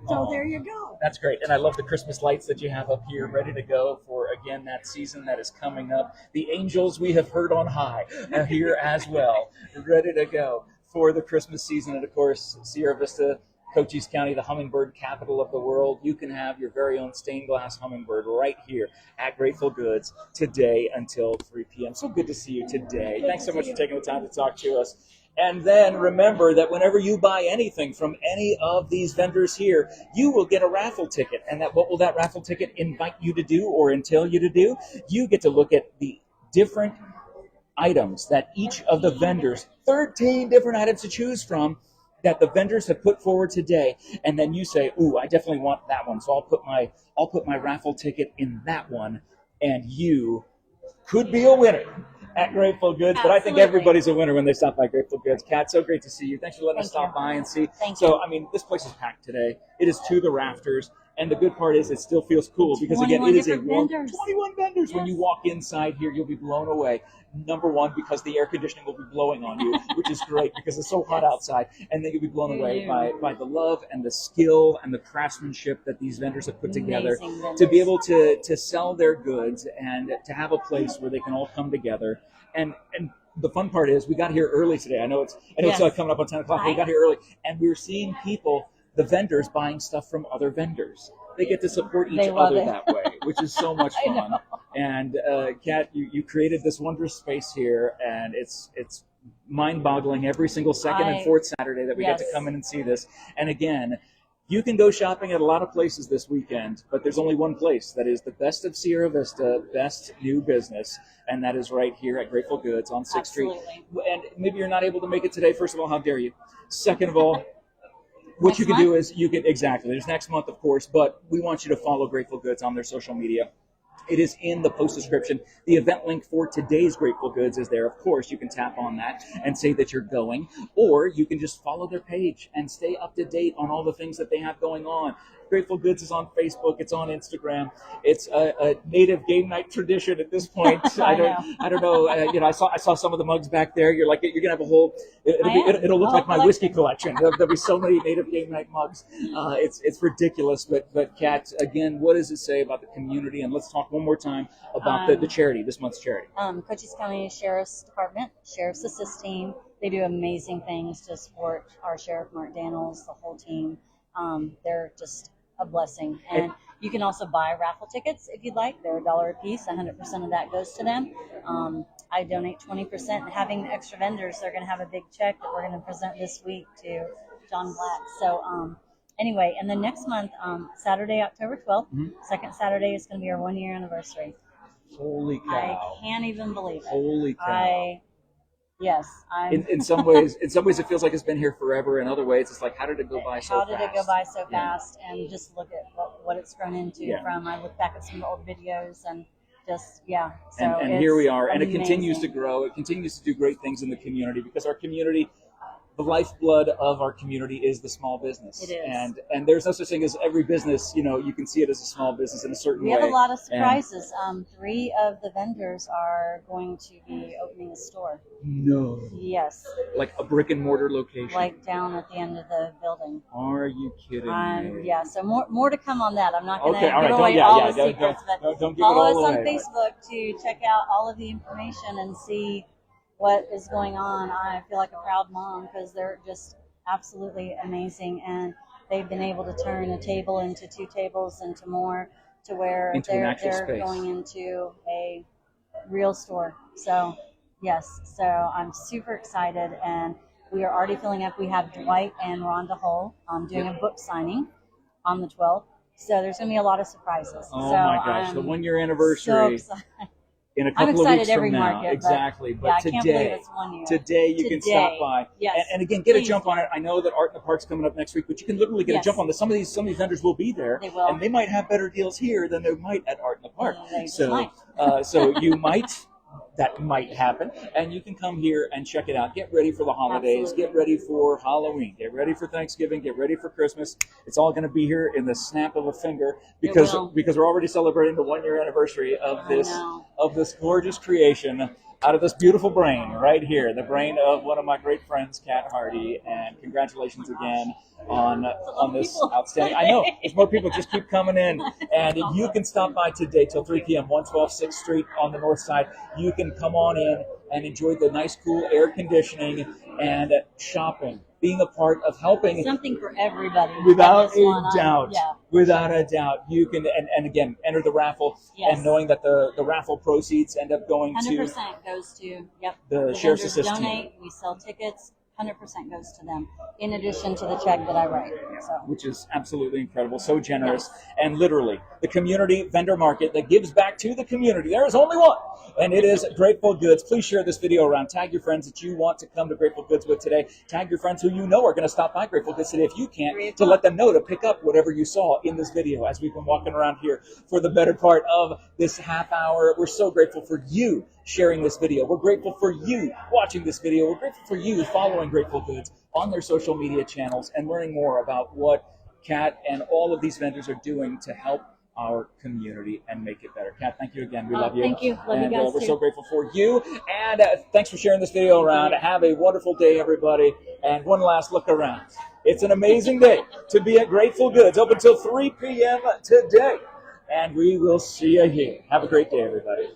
O: So there you go.
A: That's great. And I love the Christmas lights that you have up here ready to go for, again, that season that is coming up. The angels we have heard on high are here as well, ready to go for the Christmas season. And, of course, Sierra Vista, Cochise County, the hummingbird capital of the world. You can have your very own stained glass hummingbird right here at Grateful Goods today until 3 p.m. So good to see you today. Thanks so much for taking the time to talk to us. And then remember that whenever you buy anything from any of these vendors here, you will get a raffle ticket. And what will that raffle ticket invite you to do or entail you to do? You get to look at the different items that each of the vendors, 13 different items to choose from, that the vendors have put forward today, and then you say, "Ooh, I definitely want that one." So I'll put my raffle ticket in that one, and you could be a winner at Grateful Goods. But I think everybody's a winner when they stop by Grateful Goods. Kat, so great to see you. Thanks for letting us stop by and see. So I mean, this place is packed today. It is to the rafters. And the good part is it still feels cool because, again, it is 21 vendors. Yes. When you walk inside here, you'll be blown away. Number one, because the air conditioning will be blowing on you, which is great because it's so hot outside. And then you'll be blown away by the love and the skill and the craftsmanship that these vendors have put together to be able to sell their goods and to have a place where they can all come together. And the fun part is we got here early today. I know it's coming up on 10 o'clock. But we got here early, and we were seeing people, the vendors, buying stuff from other venders. They get to support each other that way, which is so much fun. And Kat, you created this wondrous space here, and it's mind-boggling every single second and fourth Saturday that we get to come in and see this. And again, you can go shopping at a lot of places this weekend, but there's only one place that is the best of Sierra Vista, best new business, and that is right here at Grateful Goods on 6th Street. And maybe you're not able to make it today. First of all, how dare you? Second of all, what you can do is you can, exactly, there's next month, of course, but we want you to follow Grateful Goods on their social media. It is in the post description. The event link for today's Grateful Goods is there. Of course, you can tap on that and say that you're going, or you can just follow their page and stay up to date on all the things that they have going on. Grateful Goods is on Facebook. It's on Instagram. It's a native game night tradition at this point. I don't know. I saw some of the mugs back there. You're gonna have a whole. It'll look like my whiskey collection. There'll be so many native game night mugs. It's ridiculous. But Kat, again, what does it say about the community? And let's talk one more time about the charity, this month's charity.
J: Cochise County Sheriff's Department, Sheriff's Assist Team. They do amazing things to support our Sheriff Mark Daniels, the whole team. They're just a blessing. And you can also buy raffle tickets if you'd like. They're $1 a piece. 100% of that goes to them. I donate 20%. Having extra vendors, they're going to have a big check that we're going to present this week to John Black. So Anyway, and then next month, Saturday, October 12th,
A: Mhm.
J: second Saturday is going to be our 1 year anniversary.
A: Holy cow!
J: I can't even believe it.
A: Holy cow!
J: I'm.
A: In some ways, it feels like it's been here forever. In other ways, it's like, how did it go by so
J: How
A: fast?
J: did it go by so
A: Yeah.
J: fast? And just look at what it's grown into.
A: Yeah.
J: From I look back at some old videos and just So
A: And
J: it's
A: here we are, and it
J: amazing.
A: continues to grow. It continues to do great things in the community because our community, the lifeblood of our community, is the small business.
J: It is.
A: And there's no such thing as every business. You can see it as a small business in a certain
J: We
A: way.
J: have a lot of
A: And-
J: surprises. 3 of the vendors are going to be opening a store.
A: No.
J: Yes,
A: Like a brick and mortar location.
J: like down at the end of the building.
A: Are you kidding me?
J: Yeah, so more to come on that. I'm not going to
A: Okay, all
J: give
A: right.
J: away
A: Don't,
J: all
A: yeah,
J: the
A: yeah,
J: secrets, but
A: don't give it
J: follow
A: all
J: us on
A: away.
J: Facebook to check out all of the information and see what is going on. I feel like a proud mom because they're just absolutely amazing, and they've been able to turn a table into 2 tables into more, to where
A: Into an
J: they're
A: actual space.
J: going into a real store. So yes, so I'm super excited, and we are already filling up. We have Dwight and Rhonda Hull doing a book signing on the 12th. So there's going to be a lot of surprises.
A: Oh
J: so
A: my gosh, the
J: I'm
A: 1 year
J: so
A: anniversary
J: excited.
A: in a
J: I'm
A: couple of
J: excited
A: weeks
J: every
A: from now.
J: market, but-
A: Exactly. But
J: yeah, I can't believe
A: today,
J: it's 1 year.
A: today you can stop by.
J: Yes.
A: And again, get a
J: Please
A: jump
J: do.
A: on it. I know that Art in the Park's coming up next week, but you can literally get
J: Yes.
A: a jump on this. Some of these vendors will be there.
J: They will.
A: And they might have better deals here than they might at Art in the Park.
J: They just
A: So
J: might.
A: so you might. That might happen, and you can come here and check it out. Get ready for the holidays.
J: Absolutely.
A: Get ready for Halloween. Get ready for Thanksgiving. Get ready for Christmas. It's all going to be here in the snap of a finger because
J: will.
A: we're already celebrating the 1 year anniversary of
J: I
A: this
J: know.
A: of this gorgeous creation out of this beautiful brain right here, the brain of one of my great friends, Kat Hardy. And congratulations again on this outstanding. I know there's more people. Just keep coming in, and you can stop by today till 3 p.m. 112 6th Street on the north side. You can come on in and enjoy the nice, cool air conditioning and shopping, being a part of helping.
J: Something for everybody.
A: Without
J: This one,
A: a doubt,
J: yeah.
A: without a doubt, you can, and again, enter the raffle,
J: Yes.
A: and knowing that the raffle proceeds end up going
J: 100%
A: to
J: goes to, yep.
A: the Sheriff's
J: vendors
A: Assist team.
J: donate, we sell tickets, 100% goes to them, in addition to the check that I write. So
A: which is absolutely incredible, so generous, and literally the community vendor market that gives back to the community. There is only one, and it is Grateful Goods. Please share this video around. Tag your friends that you want to come to Grateful Goods with today. Tag your friends who you know are going to stop by Grateful Goods today if you can't, to let them know to pick up whatever you saw in this video as we've been walking around here for the better part of this half hour. We're so grateful for you sharing this video. We're grateful for you watching this video. We're grateful for you following Grateful Goods on their social media channels and learning more about what Kat and all of these vendors are doing to help our community and make it better. Kat, thank you again. We love you.
J: Thank you. Love
A: and
J: you guys
A: we're
J: too.
A: so grateful for you. And thanks for sharing this video around. Have a wonderful day, everybody. And one last look around. It's an amazing day to be at Grateful Goods, open until 3 p.m. today. And we will see you here. Have a great day, everybody.